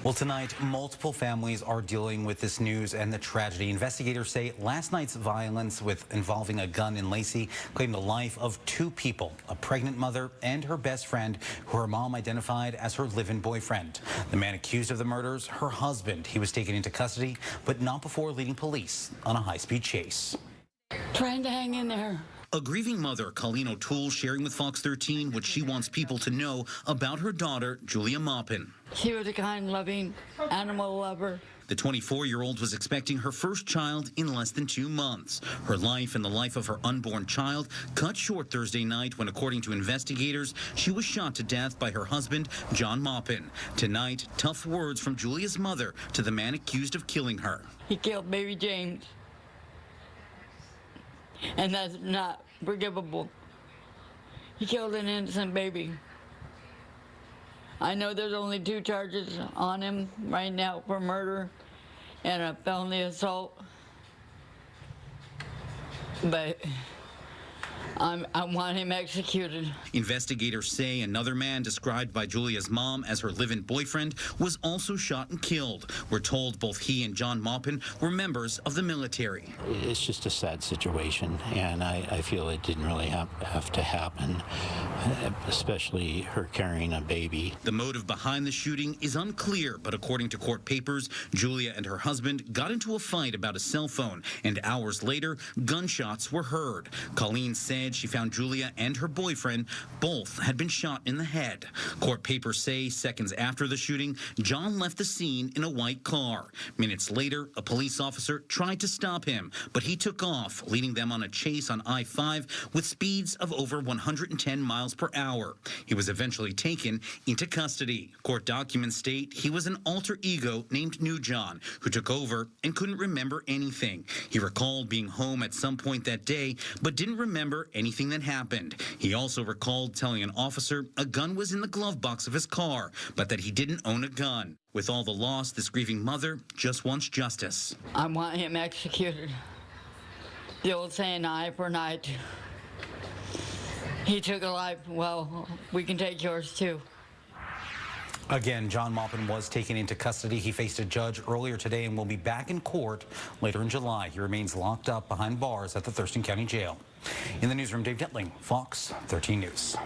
Well, tonight, multiple families are dealing with this news and the tragedy. Investigators say last night's violence involving a gun in Lacey claimed the life of two people, a pregnant mother and her best friend, who her mom identified as her live-in boyfriend. The man accused of the murders, her husband. He was taken into custody, but not before leading police on a high-speed chase. Trying to hang in there. A grieving mother, Colleen O'Toole, sharing with Fox 13 what she wants people to know about her daughter, Julia Maupin. She was a kind, loving animal lover. The 24-year-old was expecting her first child in less than 2 months. Her life and the life of her unborn child cut short Thursday night when, according to investigators, she was shot to death by her husband, John Maupin. Tonight, tough words from Julia's mother to the man accused of killing her. He killed baby James. And that's not forgivable. He killed an innocent baby. I know there's only 2 charges on him right now for murder and a felony assault. But I want him executed. Investigators say another man described by Julia's mom as her live-in boyfriend was also shot and killed. We're told both he and John Maupin were members of the military. It's just a sad situation, and I feel it didn't really have to happen, especially her carrying a baby. The motive behind the shooting is unclear, but according to court papers, Julia and her husband got into a fight about a cell phone, and hours later, gunshots were heard. Colleen said she found Julia and her boyfriend both had been shot in the head. Court papers say seconds after the shooting, John left the scene in a white car. Minutes later, a police officer tried to stop him, but he took off, leading them on a chase on I-5 with speeds of over 110 miles per hour. He was eventually taken into custody. Court documents state he was an alter ego named New John, who took over and couldn't remember anything. He recalled being home at some point that day, but didn't remember anything that happened. He also recalled telling an officer a gun was in the glove box of his car, but that he didn't own a gun. With all the loss, this grieving mother just wants justice. I want him executed. The old saying, eye for an eye. He took a life, well, we can take yours too. Again, John Maupin was taken into custody. He faced a judge earlier today and will be back in court later in July. He remains locked up behind bars at the Thurston County Jail. In the newsroom, Dave Detling, Fox 13 News.